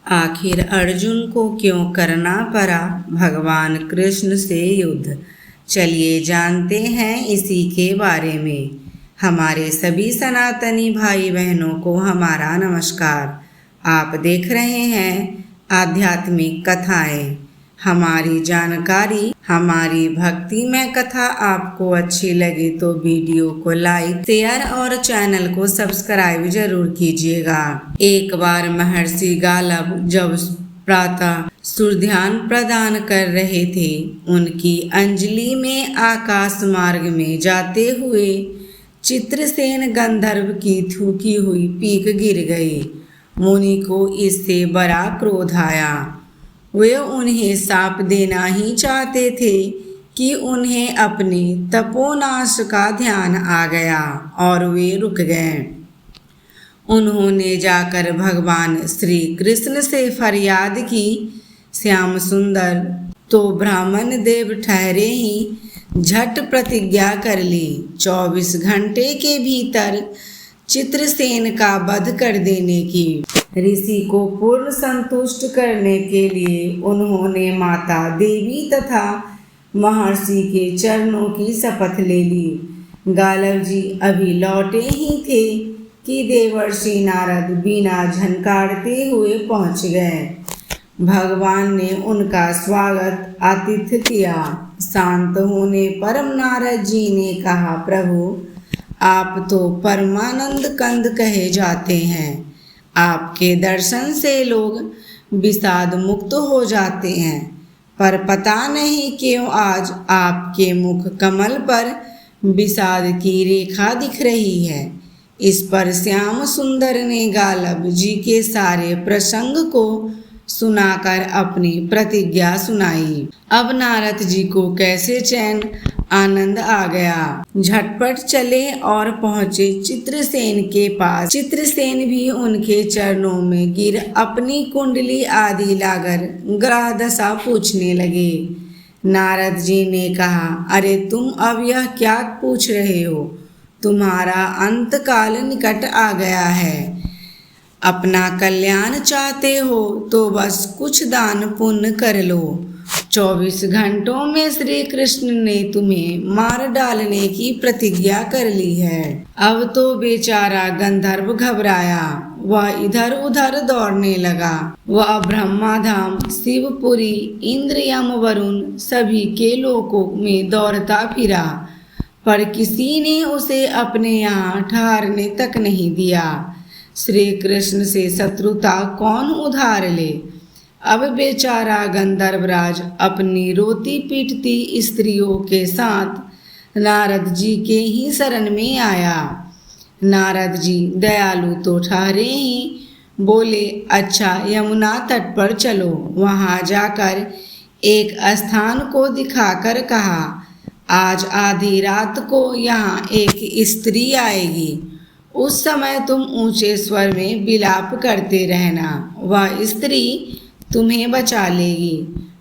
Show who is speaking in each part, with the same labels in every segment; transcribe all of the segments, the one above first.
Speaker 1: आखिर अर्जुन को क्यों करना पड़ा भगवान कृष्ण से युद्ध? चलिए जानते हैं इसी के बारे में। हमारे सभी सनातनी भाई बहनों को हमारा नमस्कार। आप देख रहे हैं आध्यात्मिक कथाएं। हमारी जानकारी, हमारी भक्तिमय कथा आपको अच्छी लगे तो वीडियो को लाइक, शेयर और चैनल को सब्सक्राइब जरूर कीजिएगा। एक बार महर्षि गालब जब प्रातः सूर्यध्यान प्रदान कर रहे थे, उनकी अंजलि में आकाश मार्ग में जाते हुए चित्रसेन गंधर्व की थूकी हुई पीक गिर गई। मुनि को इससे बड़ा क्रोध आया। वे उन्हें शाप देना ही चाहते थे कि उन्हें अपने तपोनाश का ध्यान आ गया और वे रुक गए। उन्होंने जाकर भगवान श्री कृष्ण से फरियाद की, श्याम सुंदर तो ब्राह्मण देव ठहरे ही झट प्रतिज्ञा कर ली। 24 घंटे के भीतर चित्रसेन का वध कर देने की। ऋषि को पूर्ण संतुष्ट करने के लिए उन्होंने माता देवी तथा महर्षि के चरणों की शपथ ले ली। गालब जी अभी लौटे ही थे कि देवर्षि नारद बीना झनकारते हुए पहुंच गए। भगवान ने उनका स्वागत आतिथ्य किया। शांत होने पर नारद जी ने कहा, प्रभु आप तो परमानंद कंद कहे जाते हैं। आपके दर्शन से लोग विषाद मुक्त हो जाते हैं, पर पता नहीं क्यों आज आपके मुख कमल पर विषाद की रेखा दिख रही है। इस पर श्याम सुंदर ने गालब जी के सारे प्रसंग को सुनाकर अपनी प्रतिज्ञा सुनाई। अब नारद जी को कैसे चैन आनंद आ गया। झटपट चले और पहुँचे चित्रसेन के पास। चित्रसेन भी उनके चरणों में गिर अपनी कुंडली आदि लाकर ग्रह दशा पूछने लगे। नारद जी ने कहा, अरे तुम अब यह क्या पूछ रहे हो? तुम्हारा अंत काल निकट आ गया है। अपना कल्याण चाहते हो तो बस कुछ दान पुण्य कर लो। 24 घंटों में श्री कृष्ण ने तुम्हें मार डालने की प्रतिज्ञा कर ली है। अब तो बेचारा गंधर्व घबराया। वह इधर उधर दौड़ने लगा। वह ब्रह्माधाम, शिवपुरी, इंद्र, यम, वरुण सभी के लोकों में दौड़ता फिरा, पर किसी ने उसे अपने यहाँ ठहरने तक नहीं दिया। श्री कृष्ण से शत्रुता कौन उधार ले? अब बेचारा गंधर्वराज अपनी रोती पीटती स्त्रियों के साथ नारद जी के ही शरण में आया। नारद जी दयालु तो ठहरे ही, बोले, अच्छा यमुना तट पर चलो। वहाँ जाकर एक स्थान को दिखाकर कहा, आज आधी रात को यहाँ एक स्त्री आएगी। उस समय तुम ऊंचे स्वर में विलाप करते रहना। वह स्त्री तुम्हें बचा लेगी,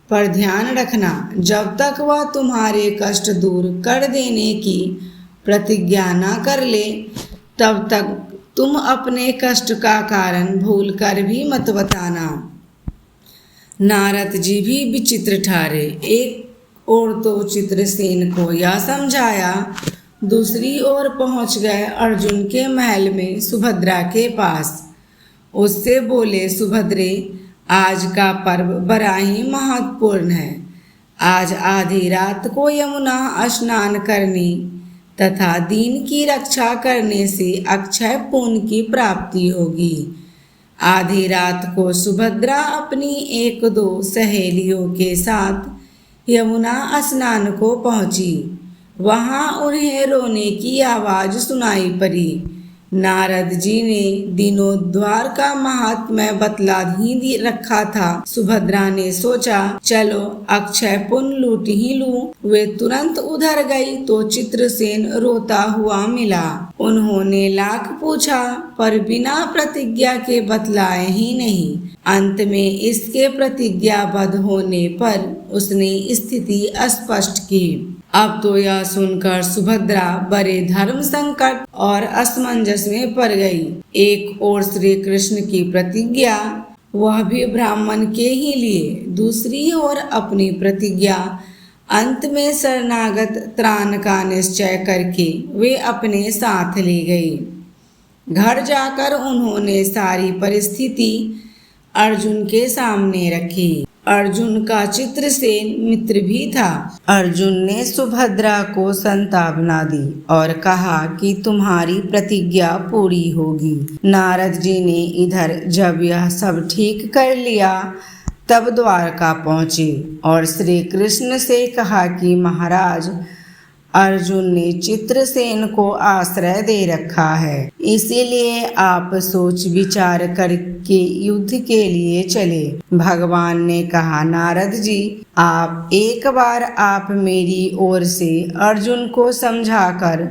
Speaker 1: पर ध्यान रखना जब तक वह तुम्हारे कष्ट दूर कर देने की प्रतिज्ञा न कर ले, तब तक तुम अपने कष्ट का कारण भूल कर भी मत बताना। नारद जी भी विचित्र ठहरे। एक ओर तो चित्रसेन को यह समझाया, दूसरी ओर पहुंच गए अर्जुन के महल में सुभद्रा के पास। उससे बोले, सुभद्रे आज का पर्व बड़ा ही महत्वपूर्ण है। आज आधी रात को यमुना स्नान करने तथा दीन की रक्षा करने से अक्षय पुण्य की प्राप्ति होगी। आधी रात को सुभद्रा अपनी 1-2 सहेलियों के साथ यमुना स्नान को पहुंची। वहाँ उन्हें रोने की आवाज़ सुनाई पड़ी। नारद जी ने दीनोद्धार का महात्म्य बतला ही रखा था। सुभद्रा ने सोचा, चलो अक्षय पुण्य लूट ही लूं। वे तुरंत उधर गई तो चित्रसेन रोता हुआ मिला। उन्होंने लाख पूछा, पर बिना प्रतिज्ञा के बतलाए ही नहीं। अंत में इसके प्रतिज्ञाबद्ध होने पर उसने स्थिति स्पष्ट की। अब तो यह सुनकर सुभद्रा बड़े धर्म संकट और असमंजस में पड़ गई। एक ओर श्री कृष्ण की प्रतिज्ञा, वह भी ब्राह्मण के ही लिए। दूसरी ओर अपनी प्रतिज्ञा अंत में शरणागत त्राण का निश्चय करके वे अपने साथ ले गए। घर जाकर उन्होंने सारी परिस्थिति अर्जुन के सामने रखी। अर्जुन का चित्रसेन मित्र भी था। अर्जुन ने सुभद्रा को सांत्वना दी और कहा कि तुम्हारी प्रतिज्ञा पूरी होगी। नारद जी ने इधर जब यह सब ठीक कर लिया तब द्वारका पहुँचे और श्री कृष्ण से कहा कि महाराज, अर्जुन ने चित्रसेन को आश्रय दे रखा है, इसीलिए आप सोच विचार करके युद्ध के लिए चले। भगवान ने कहा, नारद जी, आप एक बार आप मेरी ओर से अर्जुन को समझाकर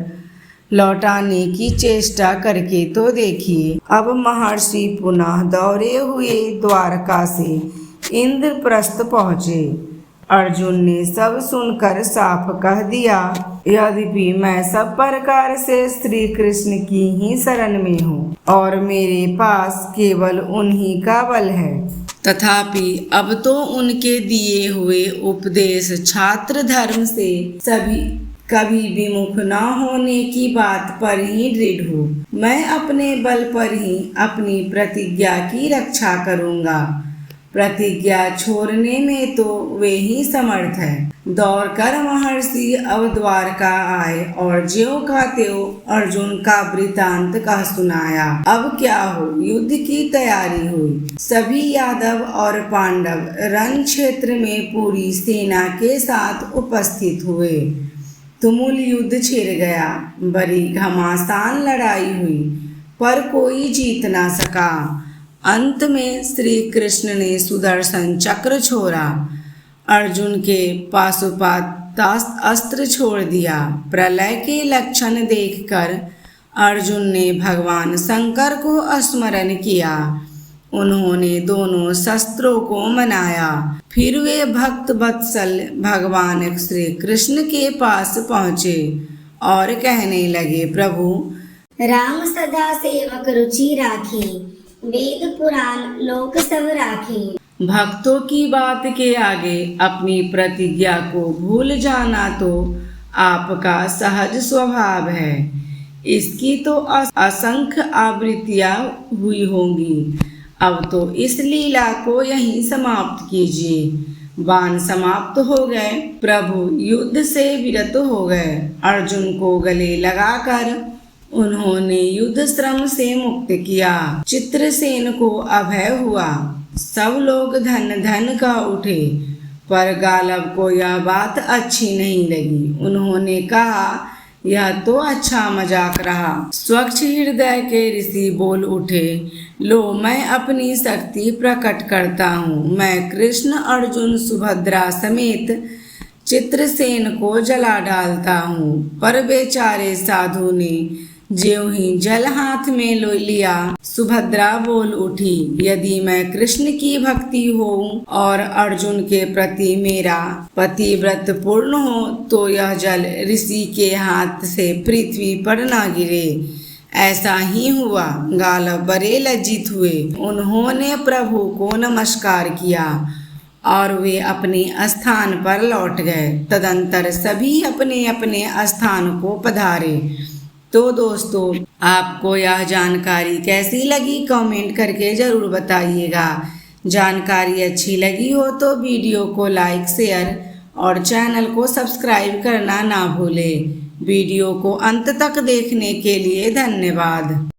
Speaker 1: लौटाने की चेष्टा करके तो देखिए। अब महर्षि पुनः दौड़े हुए द्वारका से इंद्रप्रस्थ पहुँचे। अर्जुन ने सब सुनकर साफ कह दिया, यद्यपि मैं सब प्रकार से श्री कृष्ण की ही शरण में हूँ और मेरे पास केवल उन्हीं का बल है, तथापि अब तो उनके दिए हुए उपदेश छात्र धर्म से कभी विमुख न होने की बात पर ही दृढ़ हूँ। मैं अपने बल पर ही अपनी प्रतिज्ञा की रक्षा करूँगा। प्रतिज्ञा छोड़ने में तो वे ही समर्थ है। दौड़कर महर्षि अब द्वारका आए और ज्यों का त्यों अर्जुन का वृतांत कह सुनाया। अब क्या हो, युद्ध की तैयारी हुई। सभी यादव और पांडव रण क्षेत्र में पूरी सेना के साथ उपस्थित हुए। तुमुल युद्ध छिड़ गया। बड़ी घमासान लड़ाई हुई पर कोई जीत ना सका। अंत में श्री कृष्ण ने सुदर्शन चक्र छोड़ा, अर्जुन के पाशुपत अस्त्र छोड़ दिया। प्रलय के लक्षण देखकर अर्जुन ने भगवान शंकर को स्मरण किया। उन्होंने दोनों शस्त्रों को मनाया। फिर वे भक्त वत्सल भगवान श्री कृष्ण के पास पहुँचे और कहने लगे, प्रभु,
Speaker 2: राम सदा सेवक रुचि राखी, वेद पुराण लोक सब राखी।
Speaker 1: भक्तों की बात के आगे अपनी प्रतिज्ञा को भूल जाना तो आपका सहज स्वभाव है। इसकी तो असंख्य आवृत्तियां हुई होंगी। अब तो इस लीला को यहीं समाप्त कीजिए। बाण समाप्त हो गए। प्रभु युद्ध से विरत हो गए। अर्जुन को गले लगाकर उन्होंने युद्ध श्रम से मुक्त किया। चित्रसेन को अभय हुआ। सब लोग धन धन का उठे, पर गालब को यह बात अच्छी नहीं लगी। उन्होंने कहा, यह तो अच्छा मजाक रहा। स्वच्छ हृदय के ऋषि बोल उठे, लो, मैं अपनी शक्ति प्रकट करता हूँ। मैं कृष्ण, अर्जुन, सुभद्रा समेत चित्रसेन को जला डालता हूँ। पर बेचारे साधु ने ज्यों ही जल हाथ में ले लिया, सुभद्रा बोल उठी, यदि मैं कृष्ण की भक्ति हो और अर्जुन के प्रति मेरा पतिव्रत पूर्ण हो तो यह जल ऋषि के हाथ से पृथ्वी पर न गिरे। ऐसा ही हुआ। गालव बड़े लज्जित हुए। उन्होंने प्रभु को नमस्कार किया और वे अपने स्थान पर लौट गए। तदंतर सभी अपने अपने स्थान को पधारे। तो दोस्तों, आपको यह जानकारी कैसी लगी कमेंट करके ज़रूर बताइएगा। जानकारी अच्छी लगी हो तो वीडियो को लाइक, शेयर और चैनल को सब्सक्राइब करना ना भूलें। वीडियो को अंत तक देखने के लिए धन्यवाद।